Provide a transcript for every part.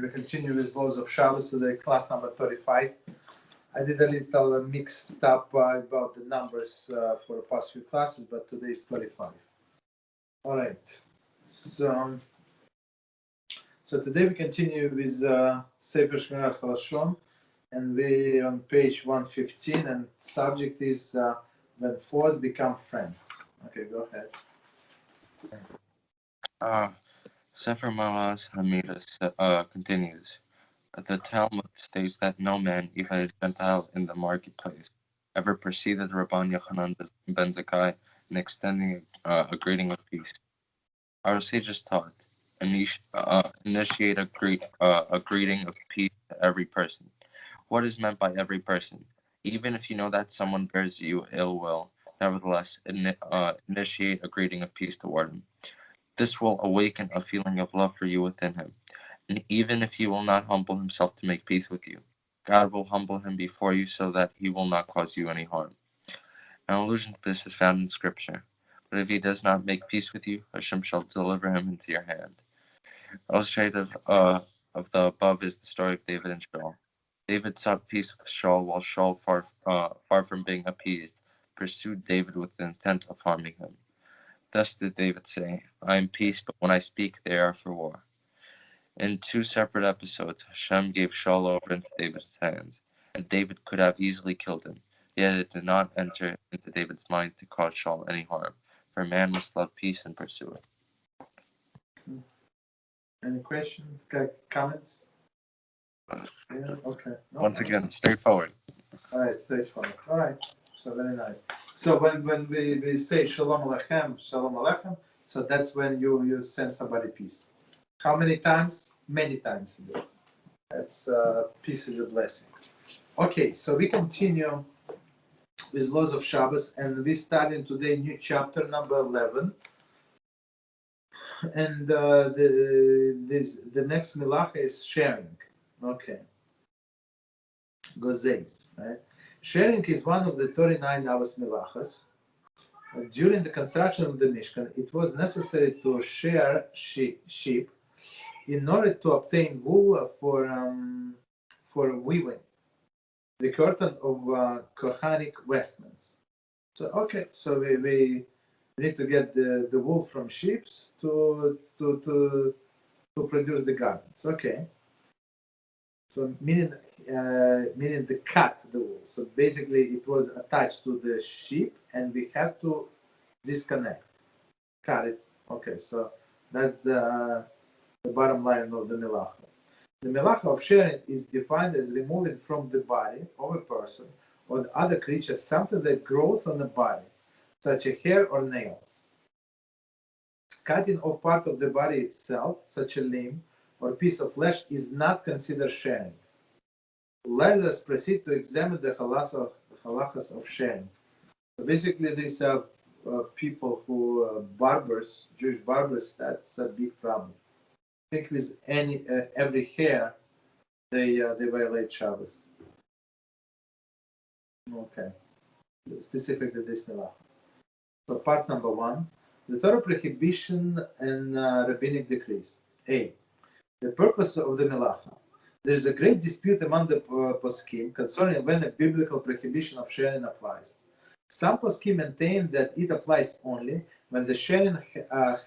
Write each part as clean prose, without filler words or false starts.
will continue with laws of Shabbos today, class number 35. I did a little mixed up about the numbers for the past few classes, but today is 35. All right. So today we continue with Sefer Shmiras Halashon, and we on page 115, and subject is when foes become friends. Okay, go ahead. Sefer Malas Hamidas continues. The Talmud states that no man, even a Gentile in the marketplace, ever preceded Rabban Yochanan ben Zakkai in extending a greeting of peace. Our sages taught, initiate a greeting of peace to every person. What is meant by every person? Even if you know that someone bears you ill will, nevertheless, initiate a greeting of peace toward him. This will awaken a feeling of love for you within him. And even if he will not humble himself to make peace with you, God will humble him before you so that he will not cause you any harm. An allusion to this is found in Scripture. But if he does not make peace with you, HaShem shall deliver him into your hand. Illustrative of the above is the story of David and Shaul. David sought peace with Shaul, while Shaul, far from being appeased, pursued David with the intent of harming him. Thus did David say, I am peace, but when I speak, they are for war. In two separate episodes, HaShem gave Shaul over into David's hands, and David could have easily killed him. Yet it did not enter into David's mind to cause Shaul any harm, for man must love peace and pursue it. Any questions, comments? Yeah, okay. No. Once again, straightforward. All right, straightforward. All right, so very nice. So when we say Shalom Aleichem, so that's when you send somebody peace. How many times? Many times a day. That's peace is a blessing. Okay, so we continue with laws of Shabbos, and we starting today new chapter number 11. And the next milacha is sharing. Okay. Gozeis, right? Sharing is one of the 39 Avos Melachas. During the construction of the Mishkan, it was necessary to share sheep in order to obtain wool for weaving the curtain of Kohanic vestments. So okay, so we need to get the wool from sheep to produce the garments. Okay. So meaning the cut the wool. So basically, it was attached to the sheep, and we had to disconnect, cut it. Okay, so that's the bottom line of the melacha. The melacha of sharing is defined as removing from the body of a person or the other creature something that grows on the body, such as hair or nails. Cutting off part of the body itself, such a limb or piece of flesh, is not considered sharing. Let us proceed to examine the halachas of sharing. So basically, these are people who barbers, Jewish barbers. That's a big problem. I think with every hair, they violate Shabbos. Okay, specifically this milah. So part number 1, the Torah prohibition and rabbinic decrees. A. The purpose of the melacha. There is a great dispute among the poskim concerning when a biblical prohibition of sharing applies. Some poskim maintain that it applies only when the sharing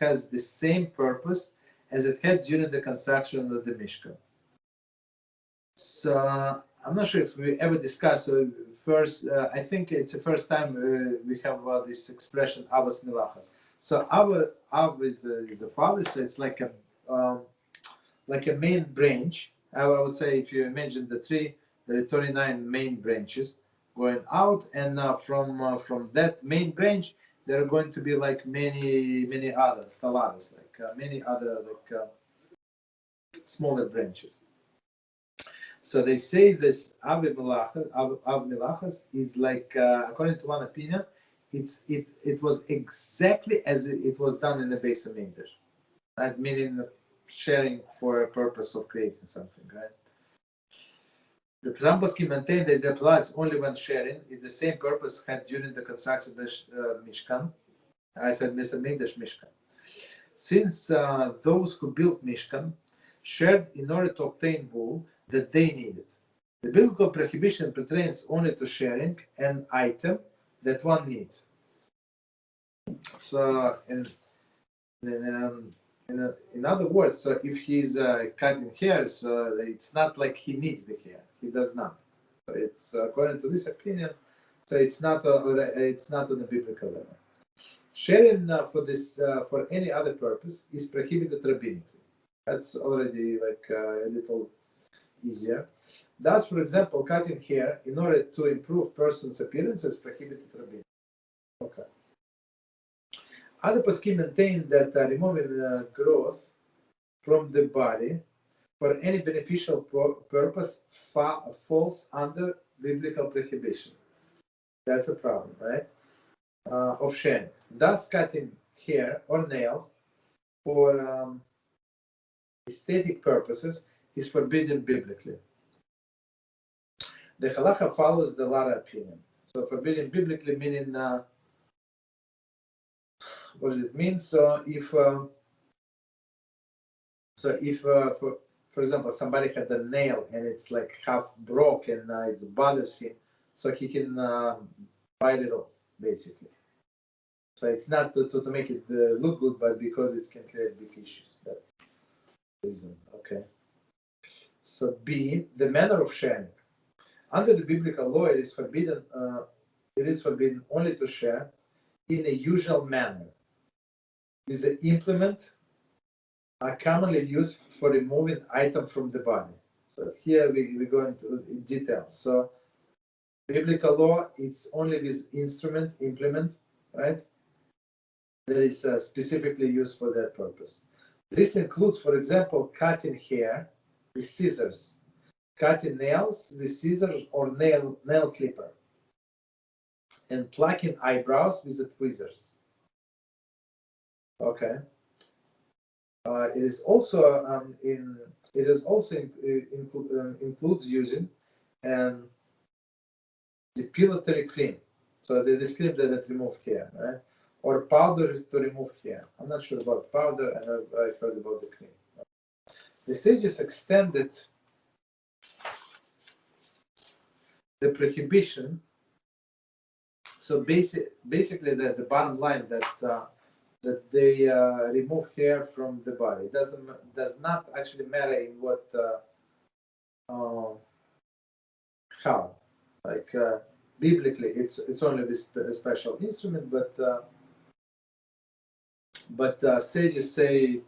has the same purpose as it had during the construction of the Mishkan. So I'm not sure if we ever discussed. First, I think it's the first time we have this expression Avos Milachas. So Av is a father, so it's like a main branch. I would say if you imagine the tree, there are 39 main branches going out, and from that main branch, there are going to be like many other taladas, like many other smaller branches. So they say this Av Milachas is like, according to one opinion, it was exactly as it was done in the base of English, right? Meaning sharing for a purpose of creating something, right? The some poskim maintain that it applies only when sharing is the same purpose had during the construction of the Mishkan. I said Mishkan. Since those who built Mishkan shared in order to obtain wool that they needed. The biblical prohibition pertains only to sharing an item that one needs. So, in other words, so if he's cutting hair, so it's not like he needs the hair. He does not. So it's according to this opinion. So it's not on the biblical level. Sharing for any other purpose is prohibited rabbinically. That's already like a little easier. Thus, for example, cutting hair in order to improve person's appearance is prohibited rabbinically. Okay. Other poskim maintain that removing growth from the body for any beneficial purpose falls under biblical prohibition. That's a problem, right? Of sharing. Thus, cutting hair or nails for aesthetic purposes is forbidden biblically. The halacha follows the latter opinion. So, forbidden biblically meaning what does it mean? So, if for example, somebody had a nail and it's like half broken, it bothers him, so he can bite it off, basically. So it's not to make it look good, but because it can create big issues. That's the reason. Okay. So B, the manner of sharing. Under the biblical law, it is forbidden. Only to share in a usual manner with the implement are commonly used for removing item from the body. So here we go into details. So biblical law, it's only with implement, right? That is specifically used for that purpose. This includes, for example, cutting hair with scissors, cutting nails with scissors or nail clipper, and plucking eyebrows with the tweezers. Okay. It also includes using depilatory cream. So the cream that remove hair, right? Or powder to remove hair. I'm not sure about powder, and I've heard about the cream. The sages extended the prohibition. So basically, the bottom line that they remove hair from the body does not actually matter in what how, like biblically it's only this special instrument, but sages say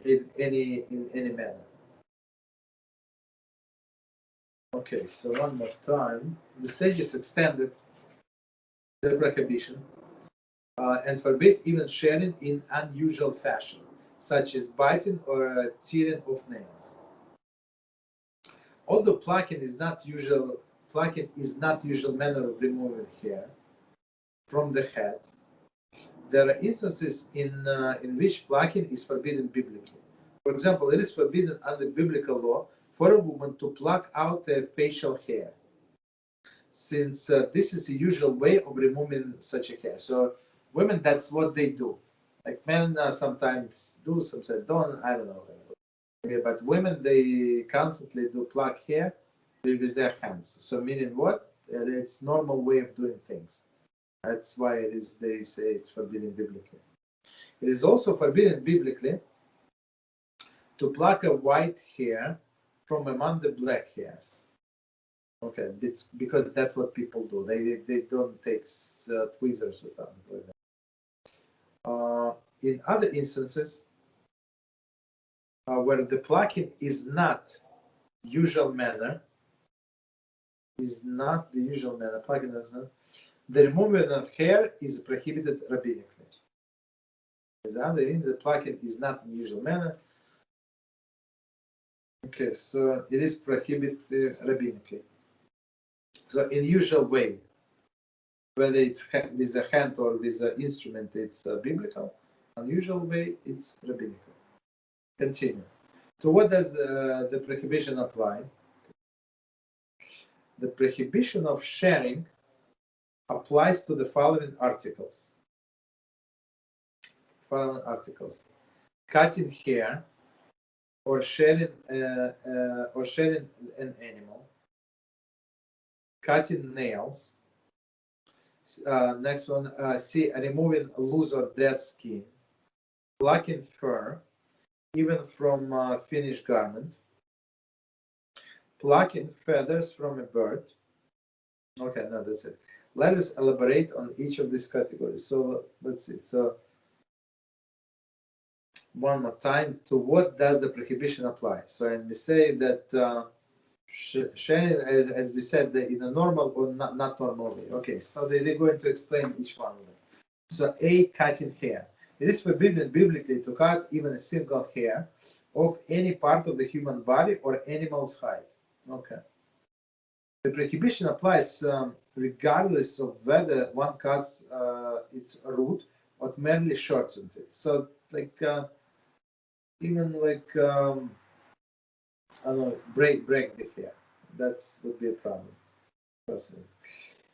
in any manner. Okay, so one more time, the sages extended the prohibition and forbid even sharing in unusual fashion, such as biting or tearing of nails. Although plucking is not usual manner of removing hair from the head, there are instances in which plucking is forbidden biblically. For example, it is forbidden under biblical law for a woman to pluck out their facial hair, since this is the usual way of removing such a hair. So women, that's what they do. Like men sometimes do, sometimes don't. I don't know. Okay, but women, they constantly do pluck hair with their hands. So meaning what? It's normal way of doing things. That's why they say it's forbidden biblically. It is also forbidden biblically to pluck a white hair from among the black hairs. Okay, it's because that's what people do. They don't take tweezers with them. In other instances, where the plucking is not usual manner, plucking is not, the removal of hair is prohibited rabbinically. The plucking is not in usual manner. Okay, so it is prohibited rabbinically. So in usual way, whether it's with a hand or with an instrument, it's biblical. Unusual way, it's rabbinical. Continue. So what does the prohibition apply? The prohibition of sharing applies to the following articles. Cutting hair, or sharing an animal, cutting nails. Next one, C, removing loose or dead skin, plucking fur, even from finished garment, plucking feathers from a bird. Okay, no, that's it. Let us elaborate on each of these categories. So let's see. So one more time, to what does the prohibition apply? So, and we say that sharing, as we said, in a normal or not normal way. Okay, so they're going to explain each one of them. So, A, cutting hair. It is forbidden biblically to cut even a single hair of any part of the human body or animal's hide. Okay. The prohibition applies regardless of whether one cuts its root or merely shortens it. So, like, even like, I don't know, break the hair. That would be a problem, personally.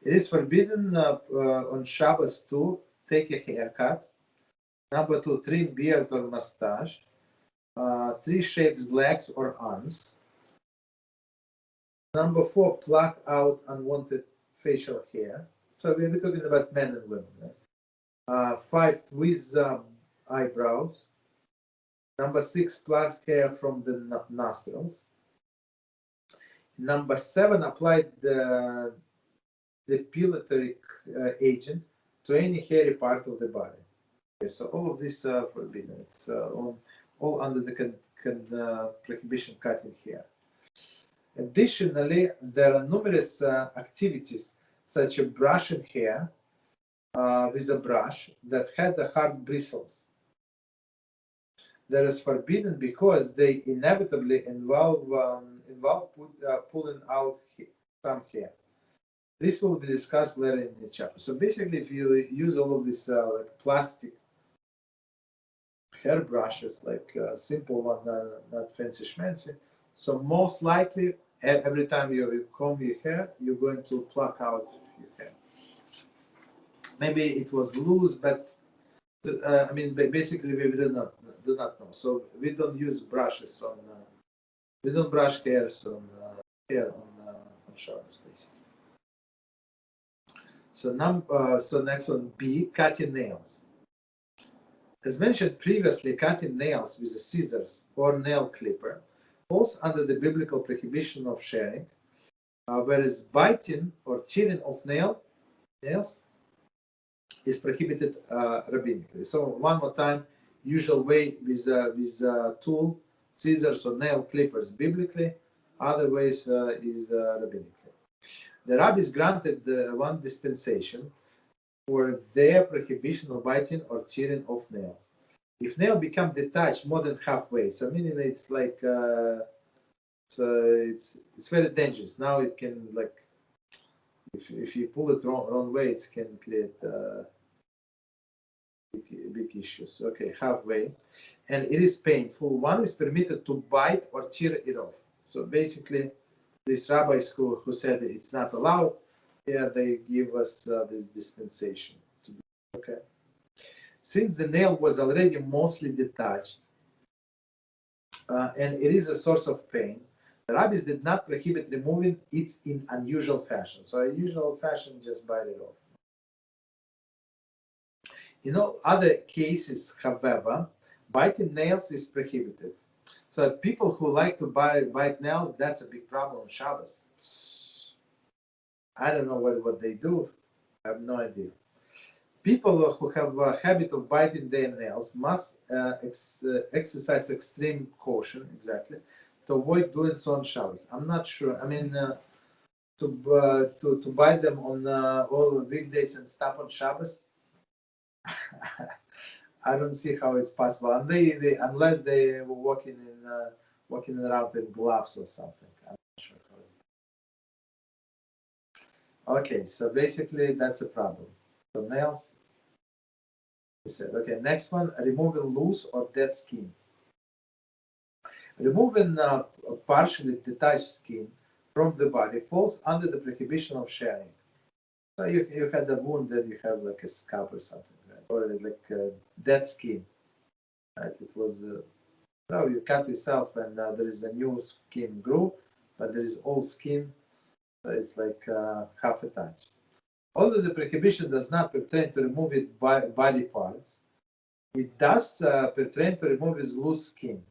It is forbidden on Shabbos to take a haircut. Number 2, trim beard or mustache. 3, shaves legs or arms. Number 4, pluck out unwanted facial hair. So we're talking about men and women. Right? 5, twist eyebrows. Number 6, pluck hair from the nostrils. Number 7, apply the depilatory agent to any hairy part of the body. Okay, so all of these are forbidden. It's all under the prohibition cutting hair. Additionally, there are numerous activities such as brushing hair with a brush that had the hard bristles. That is forbidden because they inevitably involve pulling out some hair. This will be discussed later in the chapter. So basically, if you use all of these like plastic hair brushes, like simple one, not fancy schmancy, so most likely every time you comb your hair, you're going to pluck out your hair. Maybe it was loose, but I mean, basically we do not know. So we don't use brushes on. We don't brush hairs on Shabbos, basically. So next one, B, cutting nails. As mentioned previously, cutting nails with a scissors or nail clipper falls under the biblical prohibition of sharing, whereas biting or tearing of nails is prohibited rabbinically. So one more time, usual way with tool, scissors or nail clippers biblically, other ways is rabbinically. The rabbis granted one dispensation for their prohibition of biting or tearing of nails. If nail become detached more than halfway, so meaning it's like it's very dangerous. Now it can, like, if you pull it wrong way, it can create big issues. Okay, halfway, and it is painful. One is permitted to bite or tear it off. So basically, these rabbis who said it's not allowed, yeah, they give us this dispensation. Okay. Since the nail was already mostly detached, and it is a source of pain, the rabbis did not prohibit removing it in unusual fashion. So a usual fashion, just bite it off. In all other cases, however, biting nails is prohibited. So people who like to bite nails, that's a big problem on Shabbos. I don't know what they do. I have no idea. People who have a habit of biting their nails must exercise extreme caution, exactly, to avoid doing so on Shabbos. I'm not sure. I mean, to bite them on all weekdays and stop on Shabbos, I don't see how it's possible. And unless they were walking around in gloves or something. I'm not sure how. Okay, so basically that's a problem. So nails. Said. Okay, next one, removing loose or dead skin. Removing partially detached skin from the body falls under the prohibition of sharing. So you had a wound, then you have like a scab or something, right? Or like dead skin, right? It was Now you cut yourself and there is a new skin grew, but there is old skin, so it's like half attached. Although the prohibition does not pertain to remove it by body parts, it does pertain to remove his loose skin.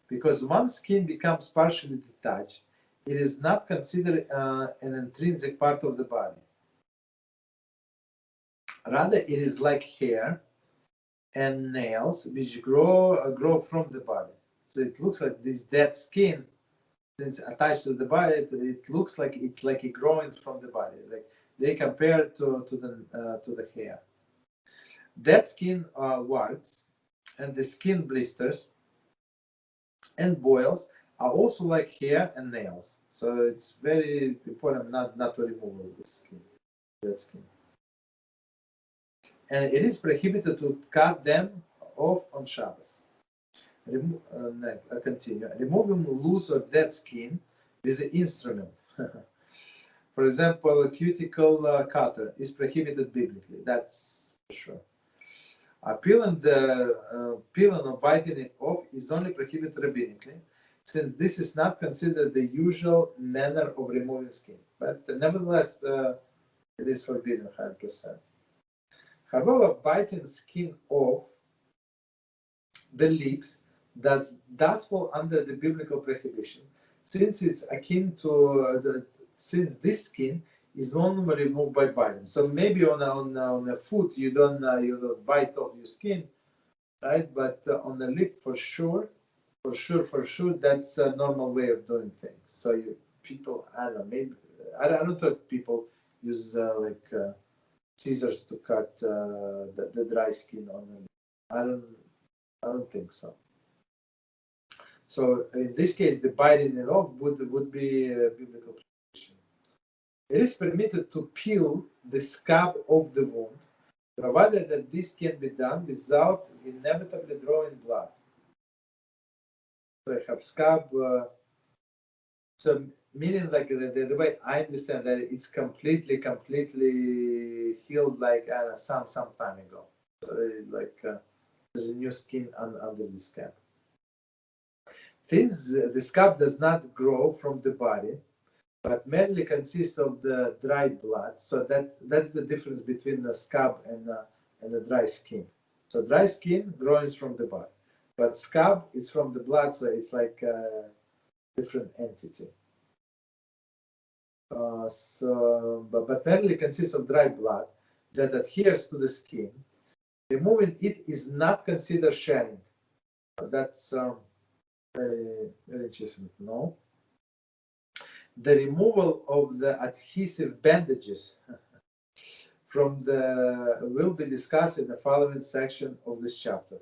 Because once skin becomes partially detached, it is not considered an intrinsic part of the body. Rather, it is like hair and nails which grow from the body. So it looks like this dead skin, since attached to the body, it looks like it's like it growing from the body. Like they compare to the hair. Dead skin warts and the skin blisters and boils are also like hair and nails. So it's very important not to remove the skin, dead skin. And it is prohibited to cut them off on Shabbos. Continue. Removing loose or dead skin with an instrument. For example, a cuticle cutter is prohibited biblically. That's for sure. Peeling or biting it off is only prohibited rabbinically, since this is not considered the usual manner of removing skin. But nevertheless, it is forbidden 100%. However, biting skin off the lips does fall under the biblical prohibition, since it's akin to since this skin is only removed by biting. So maybe on a foot you don't bite off your skin, right? But on the lip for sure, that's a normal way of doing things. So people, I don't know, maybe I don't think people use scissors to cut the dry skin on the lip. I don't think so. So in this case, the biting it off would be a biblical prohibition. It is permitted to peel the scab of the wound, provided that this can be done without inevitably drawing blood. So I have scab. So meaning like the way I understand that it's completely healed like some time ago. So like there's a new skin under the scab. Since the scab does not grow from the body, but mainly consists of the dried blood. So that's the difference between the scab and the dry skin. So dry skin grows from the body, but scab is from the blood, so it's like a different entity. But mainly consists of dry blood that adheres to the skin. Removing it is not considered sharing. That's very interesting. No. The removal of the adhesive bandages will be discussed in the following section of this chapter.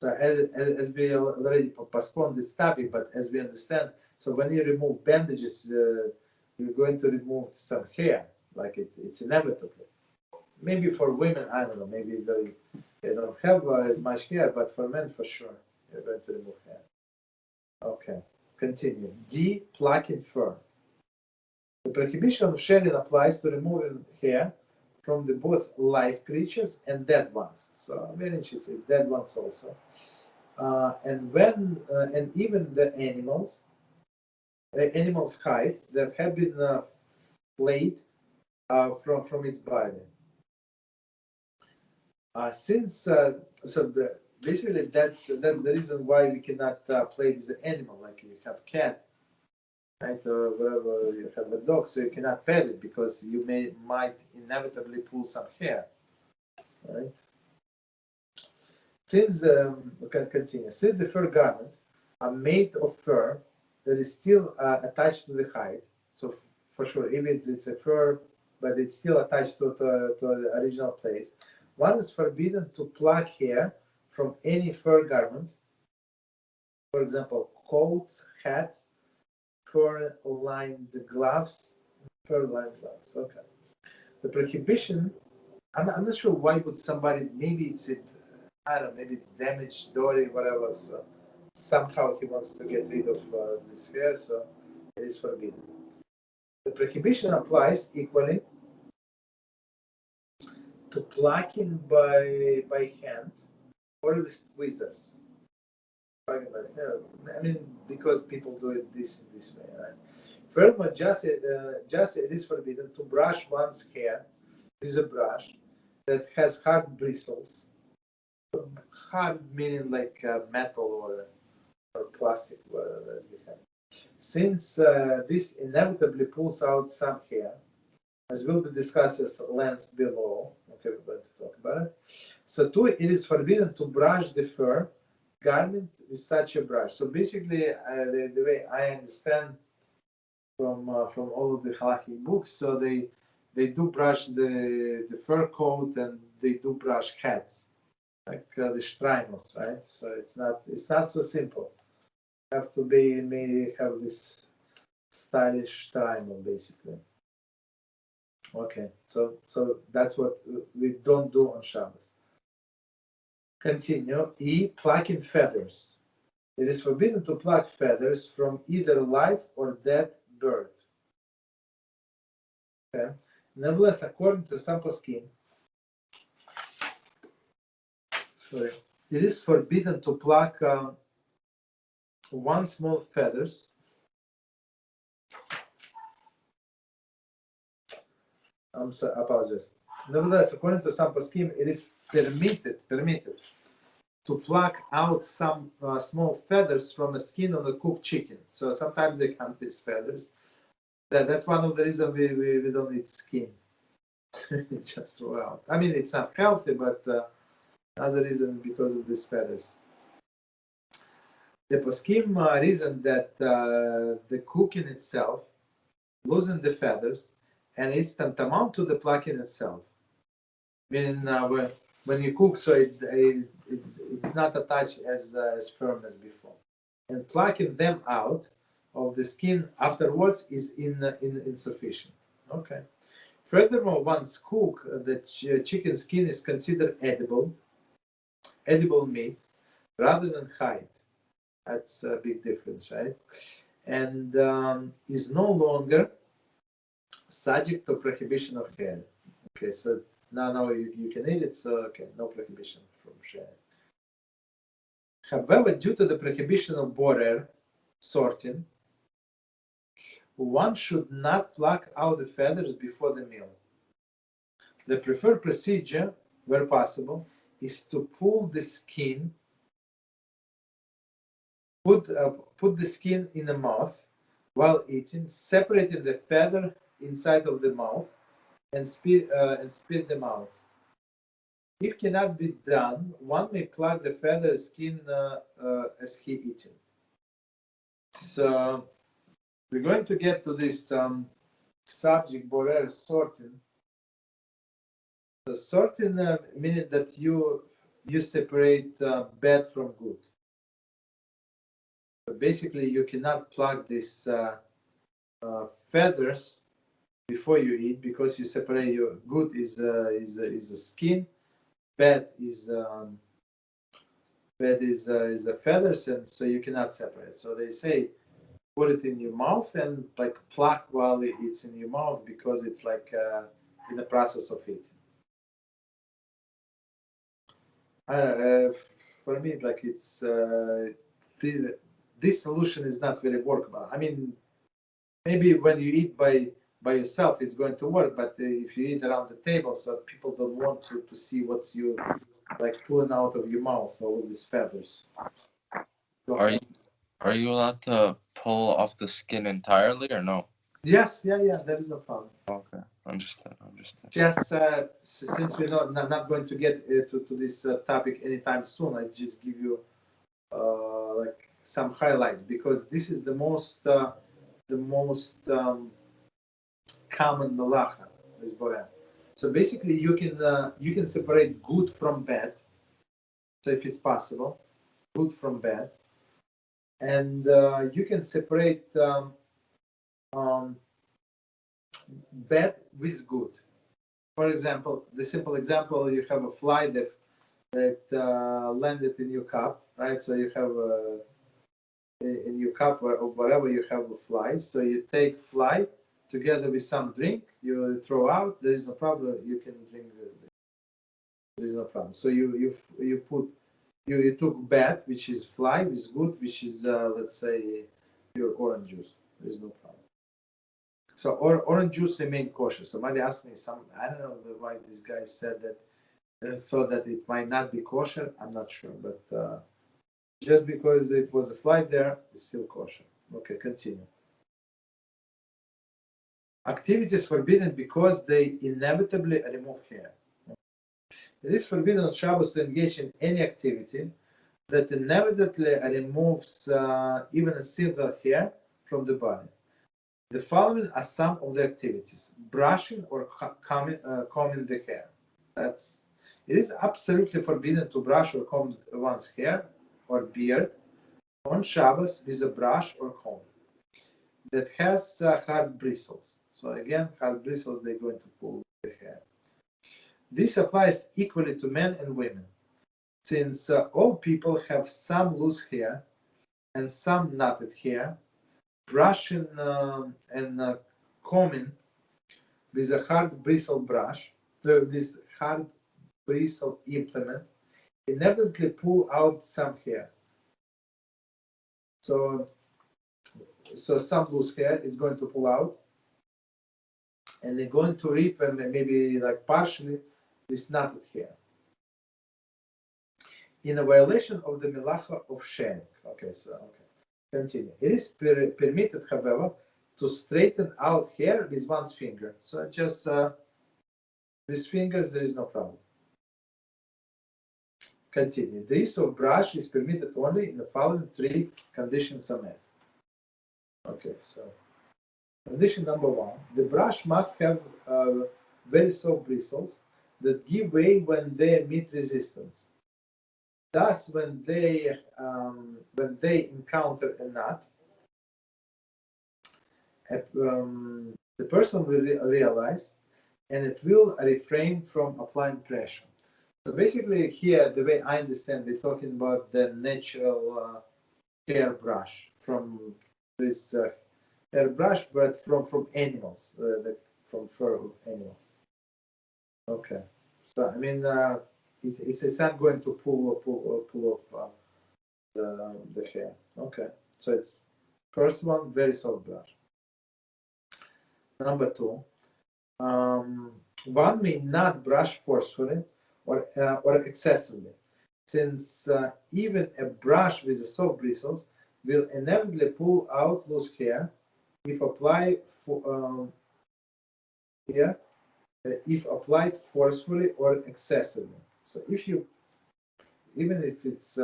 So as we already postponed this topic, but as we understand, so when you remove bandages, you're going to remove some hair, like it's inevitable. Maybe for women, I don't know, maybe they don't have as much hair, but for men, for sure, you're going to remove hair. Okay, continue. D, plucking fur. The prohibition of sharing applies to removing hair from both live creatures and dead ones. So very interesting, dead ones also. And even the animals hide that have been flayed from its body. Basically that's the reason why we cannot play with the animal, like you have cat, right, or wherever you have a dog, so you cannot pet it because you might inevitably pull some hair, right? Since we can continue. Since the fur garment are made of fur that is still attached to the hide, so for sure, even it's a fur, but it's still attached to the original place, one is forbidden to pluck hair from any fur garment. For example, coats, hats, fur-lined gloves. Okay. The prohibition. I'm not sure why would somebody. Maybe I don't know. Maybe it's damaged, dirty, whatever. So somehow he wants to get rid of this hair, so it is forbidden. The prohibition applies equally to plucking by hand or with tweezers. talking about hair. I mean, because people do it this way, right? Furthermore, just it is forbidden to brush one's hair with a brush that has hard bristles. Hard meaning like metal or plastic, whatever we have. Since this inevitably pulls out some hair, as will be discussed as length below. Okay, we're going to talk about it. So, two, it is forbidden to brush the fur garment with such a brush. So, basically, the way I understand from all of the halakhic books, so they do brush the fur coat and they do brush hats, like the Streinos, right? So it's not so simple. You have to maybe have this stylish Streino, basically. Okay, so that's what we don't do on Shabbos. Continue. E. Plucking feathers. It is forbidden to pluck feathers from either live or dead bird. Okay. Nevertheless, according to some poskim, it is forbidden to pluck one small feathers. I'm sorry, I apologize. Nevertheless, according to some poskim, it is permitted to pluck out some small feathers from the skin of a cooked chicken. So sometimes they come these feathers. That's one of the reasons we don't eat skin. Just throw out. I mean, it's not healthy, but another reason because of these feathers. The poskim reason that the cooking itself losing the feathers and it's tantamount to the plucking itself. Meaning when you cook, so it's not attached as firm as before. And plucking them out of the skin afterwards is insufficient. Okay. Furthermore, once cooked, the chicken skin is considered edible meat, rather than hide. That's a big difference, right? And is no longer subject to prohibition of sharing. Okay, so now you can eat it, so okay, no prohibition from sharing. However, due to the prohibition of borer sorting, one should not pluck out the feathers before the meal. The preferred procedure, where possible, is to pull the skin, put the skin in the mouth while eating, separating the feather inside of the mouth, and spit them out. If cannot be done, one may pluck the feather skin as he eating. So we're going to get to this subject, borer sorting. So sorting meaning that you separate bad from good. So basically, you cannot pluck these feathers before you eat because you separate your good is the skin, bad is the feathers, and so you cannot separate. So they say put it in your mouth and like pluck while it's in your mouth because it's like in the process of eating. For me, like it's this solution is not very workable. I mean, maybe when you eat by yourself, it's going to work. But if you eat around the table, so people don't want to see what's you like pulling out of your mouth, all of these feathers. Are you allowed to pull off the skin entirely or no? Yes, yeah, there is no problem. Okay, understand. Just since we're not going to get to this topic anytime soon, I just give you like some highlights because this is the most common melacha with borer. So basically, you can separate good from bad. So if it's possible, good from bad, and you can separate bad with good. For example, the simple example: you have a fly that landed in your cup, right? So you have in your cup or whatever you have a fly. So you take fly together with some drink, you throw out. There is no problem. You can drink. There is no problem. So you You took bad, which is fly, with good, which is let's say pure orange juice. There is no problem. So orange juice remained kosher. Somebody asked me I don't know why this guy said that, thought that it might not be kosher. I'm not sure, but just because it was a fly there, it's still kosher. Okay, continue. Activities forbidden because they inevitably remove hair. It is forbidden on Shabbos to engage in any activity that inevitably removes even a single hair from the body. The following are some of the activities: brushing or combing the hair. It is absolutely forbidden to brush or comb one's hair or beard on Shabbos with a brush or comb that has hard bristles. So again, hard bristles, they're going to pull the hair. This applies equally to men and women, since all people have some loose hair and some knotted hair. Brushing and combing with a hard bristle brush, with hard bristle implement, inevitably pull out some hair. So some loose hair is going to pull out, and they're going to rip and maybe like partially this knotted hair. In a violation of the melacha of sharing. Okay. Continue. It is permitted, however, to straighten out hair with one's finger. So just with fingers, there is no problem. Continue. The use of brush is permitted only in the following three conditions are met. Okay, so condition number one: the brush must have very soft bristles that give way when they meet resistance. Thus, when they encounter a knot, the person will realize, and it will refrain from applying pressure. So basically, here, the way I understand, we're talking about the natural hair brush from this hair brush, but from animals, from fur of animals. Okay, so I mean, it's not going to pull off the hair. Okay, so it's first one, very soft brush. Number two, one may not brush forcefully or excessively, since even a brush with soft bristles will inevitably pull out loose hair if applied if applied forcefully or excessively. So even if it's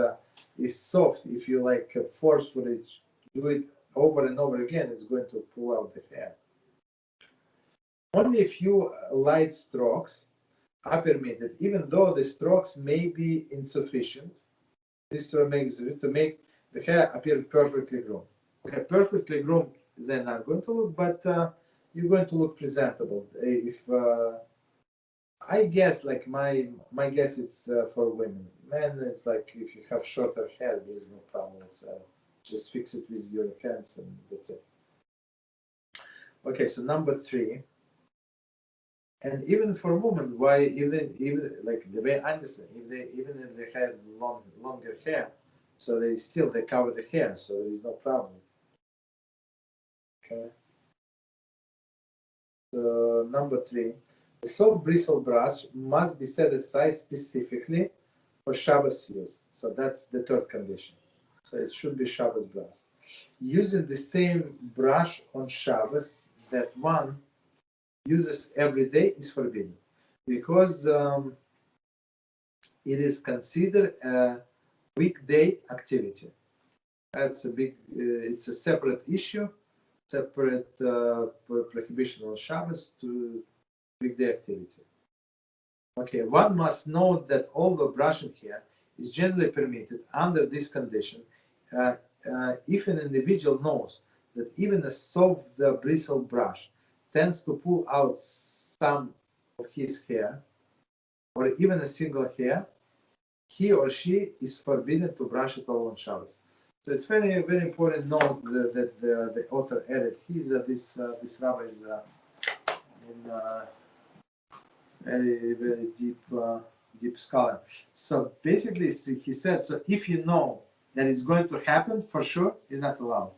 soft, if you like forcefully do it over and over again, it's going to pull out the hair. Only a few light strokes are permitted, even though the strokes may be insufficient. This makes it to make the hair appear perfectly groomed. Okay, perfectly groomed, they're not going to look, but you're going to look presentable. If I guess, like my guess, it's for women. Men, it's like if you have shorter hair, there's no problem. So just fix it with your hands, and that's it. Okay, so number three. And even for women, why even like the way I understand, even if they have longer hair, so they cover the hair, so there is no problem. Okay. So number three, the soft bristle brush must be set aside specifically for Shabbos use. So that's the third condition. So it should be Shabbos brush. Using the same brush on Shabbos that one uses every day is forbidden, because it is considered a weekday activity. That's it's a separate issue, separate prohibition on Shabbos to weekday activity. Okay, one must note that although brushing hair is generally permitted under this condition, if an individual knows that even a soft bristle brush tends to pull out some of his hair, or even a single hair, he or she is forbidden to brush it all on Shabbos. So it's very, very important note that the author added. This rabbi is in very, very deep deep scholar. So basically, he said, so if you know that it's going to happen, for sure, you're not allowed.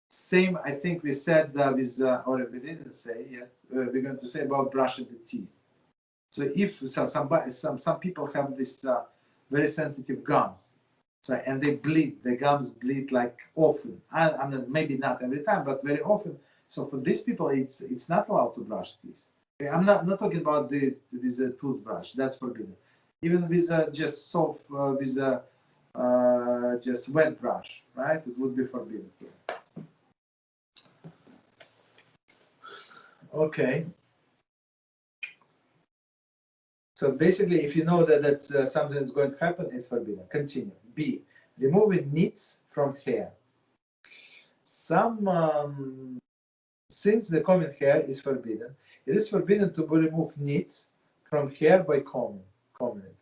Same, I think we said with, or we didn't say yet, we're going to say about brushing the teeth. So if some people have this very sensitive gums, so and they bleed, the gums bleed like often. I mean, maybe not every time, but very often. So for these people, it's not allowed to brush teeth. I'm not talking about with a toothbrush. That's forbidden. Even with just soft, with a just wet brush, right? It would be forbidden. Okay. So basically, if you know that something is going to happen, it's forbidden. Continue. B. Removing nits from hair. Since the combing hair is forbidden, it is forbidden to remove nits from hair by combing it.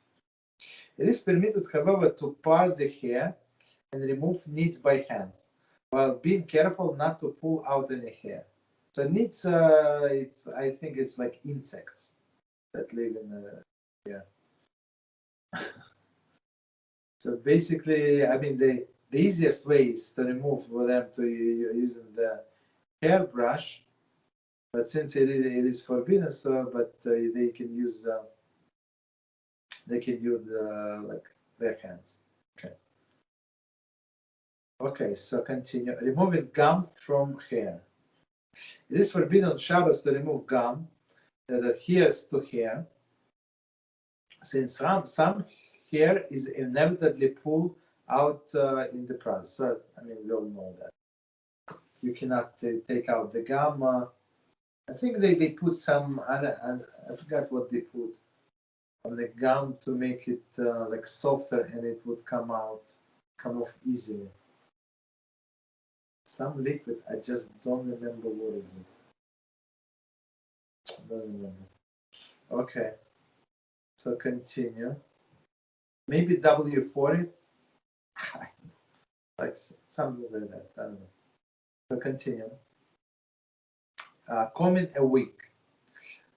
It is permitted, however, to part the hair and remove nits by hand, while being careful not to pull out any hair. So nits, I think it's like insects that live in the hair. So basically, I mean, the easiest way is to remove them to using the hairbrush, but since it is forbidden, so they can use like their hands. Okay, so continue. Removing gum from hair. It is forbidden on Shabbos to remove gum that adheres to hair, since some hair is inevitably pulled out in the process. So, I mean, we all know that. You cannot take out the gum. I think they put some, I forgot what they put on the gum to make it like softer, and it would come off easily. Some liquid, I just don't remember what is it. I don't remember. Okay, so continue. Maybe W40, like something like that. I don't know. So continue. Comment a week.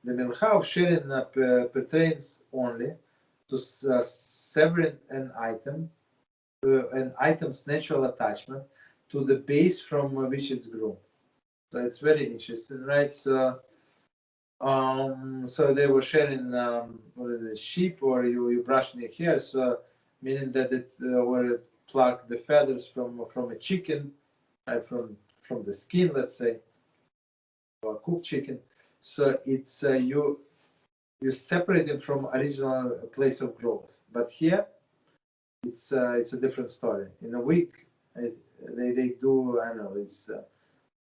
The milcha of sharing pertains only to severing an item's natural attachment to the base from which it grew. So it's very interesting, right? So they were sharing sheep, or you brushing your hair, so meaning that it or pluck the feathers from a chicken, from the skin, let's say, or cooked chicken. So it's you separate it from original place of growth. But here, it's a different story. In a week, they do, I don't know,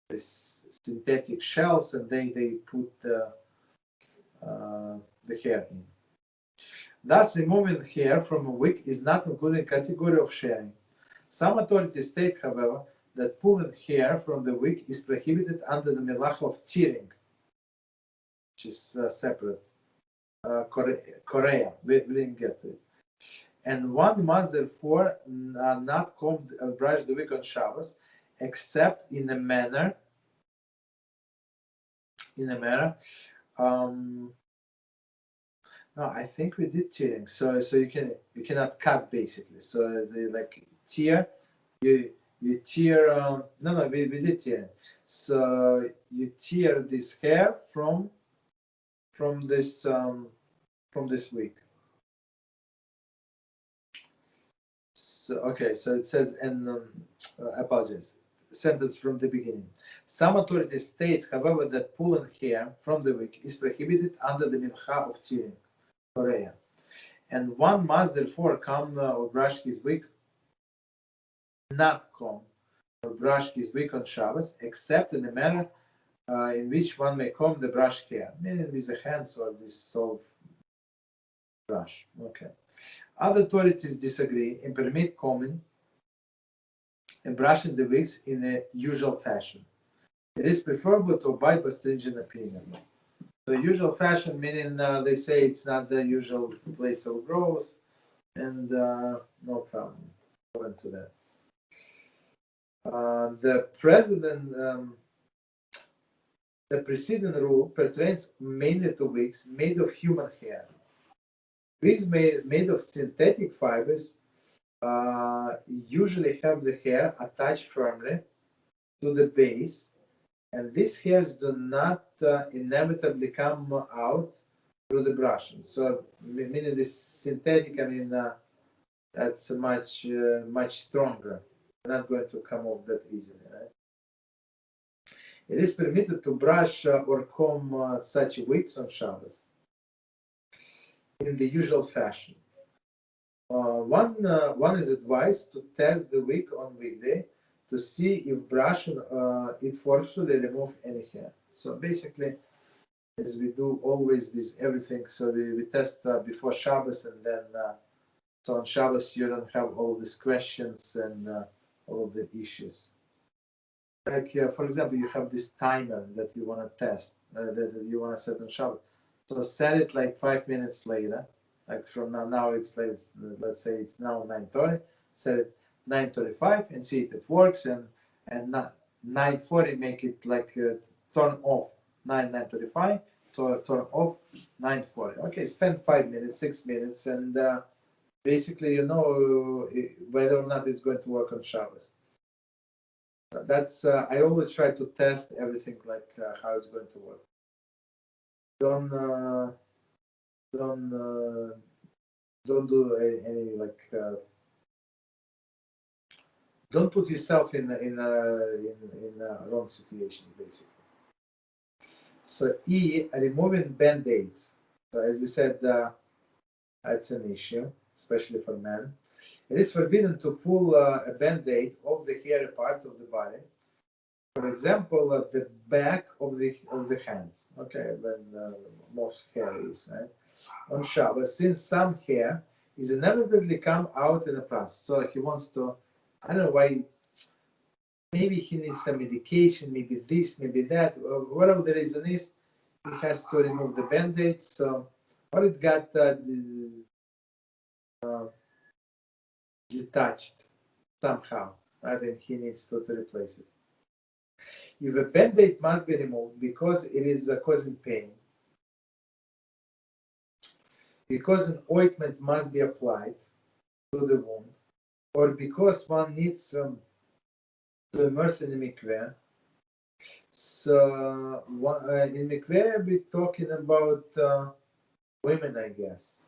it's synthetic shells, and they put the hair in. Thus, removing hair from a wig is not included in category of sharing. Some authorities state, however, that pulling hair from the wig is prohibited under the melacha of tearing, which is separate. Korea, we didn't get to it. And one must therefore not comb or brush the wig on Shabbos, except in a manner. No, I think we did tearing. So you cannot cut basically. So they like tear. You tear. No, we did tearing. So you tear this hair from this wig. So okay, so it says, and apologies, sentence from the beginning. Some authorities states, however, that pulling hair from the wig is prohibited under the mincha of tearing, Korea, and one must therefore comb or brush his wig, not comb or brush his wig on Shabbos, except in the manner in which one may comb the brushed hair, meaning with the hands or this soft brush. Okay. Other authorities disagree and permit combing and brushing the wigs in a usual fashion. It is preferable to abide by stringent opinion. So usual fashion, meaning they say it's not the usual place of growth, and no problem according to that. The preceding rule pertains mainly to wigs made of human hair. Wigs made of synthetic fibers usually have the hair attached firmly to the base, and these hairs do not inevitably come out through the brushing. So, meaning this synthetic, I mean, that's much stronger. Not going to come off that easily, right? It is permitted to brush or comb such wigs on Shabbos in the usual fashion. One is advised to test the wig on weekday to see if brushing it forcefully remove any hair. So basically, as we do always with everything, so we test before Shabbos, and then so on Shabbos you don't have all these questions and all of the issues. Like for example, you have this timer that you want to test, that you want to set on Shabbos. So set it like 5 minutes later. Like from now it's like, let's say it's now 9:30. Set it 9:35 and see if it works, and 9:40 make it like turn off 9:35 to turn off 9:40. Okay, spend 5 minutes, 6 minutes, and basically you know whether or not it's going to work on Shabbos. That's I always try to test everything like how it's going to work. Don't do any like don't put yourself in a wrong situation basically. So removing band-aids. So as we said, that's an issue, especially for men. It is forbidden to pull a band-aid off the hairy part of the body. For example, the back of the hands. Okay, when most hair is right on Shabbos, since some hair is inevitably come out in the process. So he wants to, I don't know why. Maybe he needs some medication, maybe this, maybe that, whatever the reason is, he has to remove the band-aid. So, or it got detached somehow, right? And he needs to replace it. If a band-aid must be removed because it is causing pain, because an ointment must be applied to the wound, or because one needs to immerse in the mikveh. So in mikveh, we're talking about women, I guess.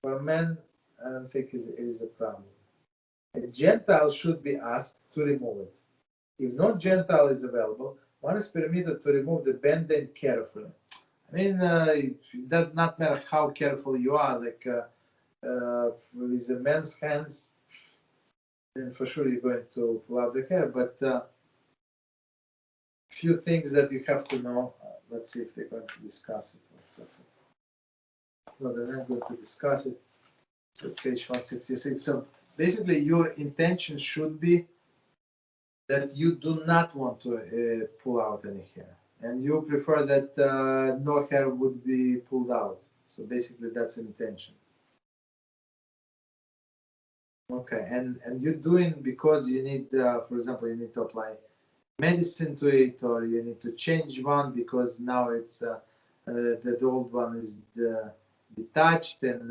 For men, I don't think it is a problem. A Gentile should be asked to remove it. If no Gentile is available, one is permitted to remove the band-aid carefully. I mean, it does not matter how careful you are. Like with the men's hands, then for sure you're going to pull out the hair. But few things that you have to know. Let's see if we're going to discuss it. No, they're not going to discuss it. So page 166. So basically, your intention should be that you do not want to pull out any hair, and you prefer that no hair would be pulled out. So basically, that's intention. Okay, and you're doing because you need, for example, you need to apply medicine to it, or you need to change one because now it's the old one is detached, and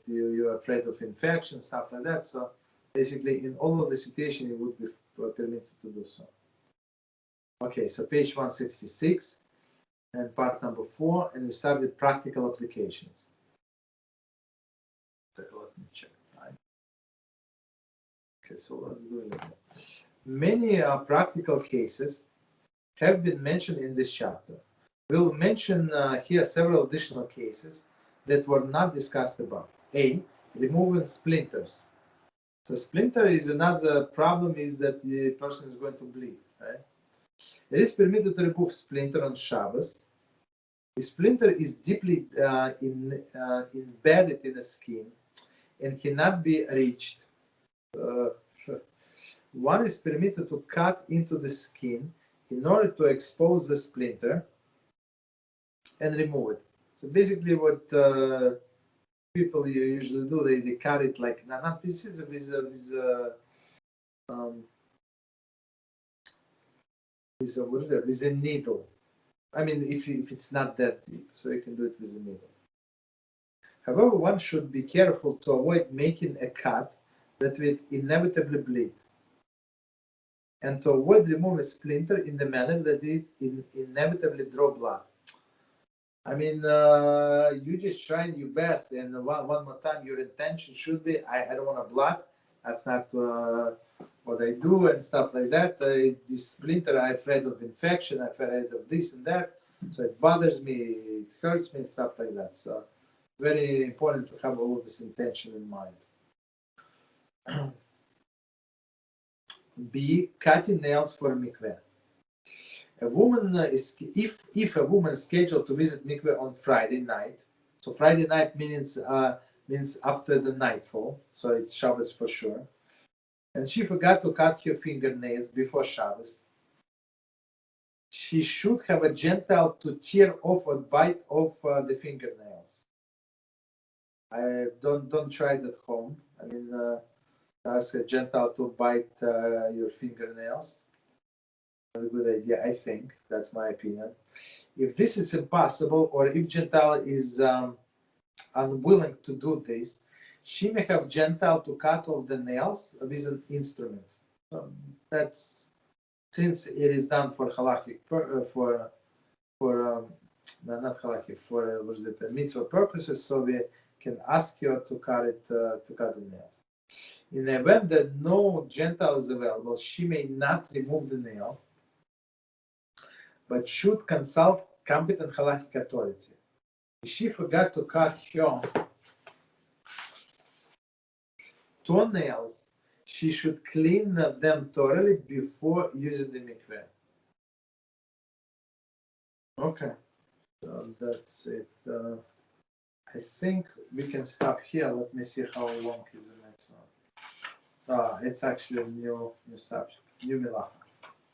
you're afraid of infection, stuff like that. So basically, in all of the situation, you would be permitted to do so. Okay, so page 166 and part number 4, and we start with practical applications. So let me check. Okay, so let's do it. Many practical cases have been mentioned in this chapter. We'll mention here several additional cases that were not discussed above. A, removing splinters. So splinter is another problem, is that the person is going to bleed, right? It is permitted to remove splinter on Shabbos. The splinter is deeply embedded in the skin and cannot be reached. One is permitted to cut into the skin in order to expose the splinter and remove it. So basically what people usually do, they cut it like, not pieces, with a needle. I mean, if it's not that deep, so you can do it with a needle. However, one should be careful to avoid making a cut that will inevitably bleed, and to avoid removing a splinter in the manner that it inevitably draw blood. I mean, you just trying your best, and one more time, your intention should be, I don't want to blood. That's not what I do and stuff like that. This splinter, I'm afraid of infection, I'm afraid of this and that. So it bothers me, it hurts me, and stuff like that. So it's very important to have all of this intention in mind. B, cutting nails for a mikveh. A woman if a woman is scheduled to visit mikveh on Friday night, so Friday night means after the nightfall, so it's Shabbos for sure, and she forgot to cut her fingernails before Shabbos, she should have a Gentile to tear off or bite off the fingernails. Don't try it at home. I mean, ask a Gentile to bite your fingernails. A good idea, I think. That's my opinion. If this is impossible, or if Gentile is unwilling to do this, she may have Gentile to cut off the nails with an instrument. That's since it is done for halachic not halachic, for mitzvah purposes, so we can ask her to cut the nails. In the event that no Gentile is available, she may not remove the nails, but should consult competent halachic authority. If she forgot to cut her toenails, she should clean them thoroughly before using the mikveh. Okay, so that's it. I think we can stop here. Let me see how long is the next one. It's actually a new subject, new milah.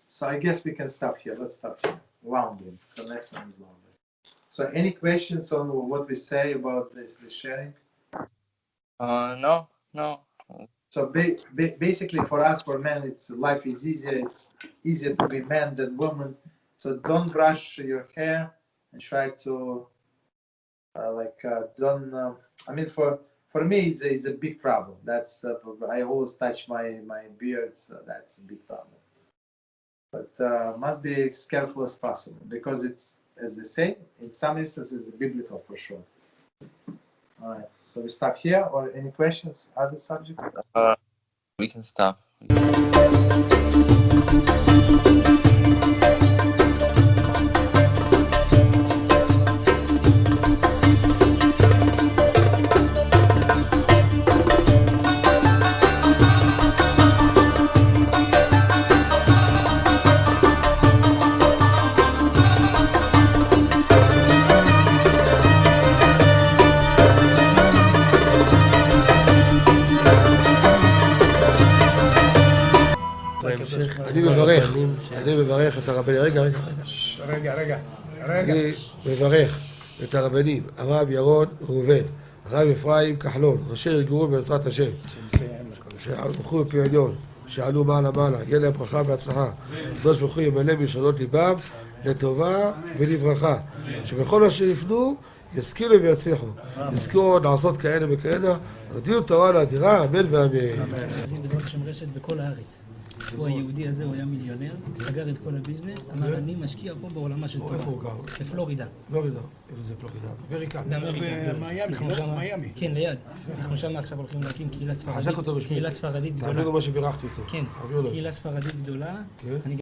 So I guess we can stop here. Let's stop here. Rounding. So next one is longer. So any questions on what we say about this sharing? No. So basically for us, for men, life is easier. It's easier to be man than woman. So don't brush your hair and try to don't. I mean, for me, it's a big problem. That's I always touch my beard, so that's a big problem. But must be as careful as possible, because it's, as they say, in some instances, it's biblical for sure. All right, so we stop here. Or any questions? Other subject? We can stop. אני מברך את הרבנים, רגע. אני מברך את הרבנים, הרב ירון ראובן, הרב אפרים כחלון, ראשי ארגון בעזרת השם, שהלכו בפי עליון, שעלו מעלה, יהיה להם ברכה והצלחה, הקדוש ברוך הוא ימלא בישועות ליבם לטובה ולברכה, שבכל מה שיפנו ישכילו ויצליחו, יזכו לעשות כאלה וכאלה, הרדינו תורה לאדירה, אמן ואמן. בעזרת השם רשת בכל הארץ. הוא היהודי הזה, הוא היה מיליונר, סגר את כל הביזנס, אמר אני משקיע פה בעולמה של תורה. איפה הוא גר? בפלורידה. פלורידה, איפה זה פלורידה? באמריקה. במיימי. כן, ליד. אנחנו שם עכשיו הולכים להקים קהילה ספרדית. חזק אותו בשמי. קהילה ספרדית גדולה. תעביר לו מה שבירכתי אותו. כן, קהילה ספרדית גדולה. כן.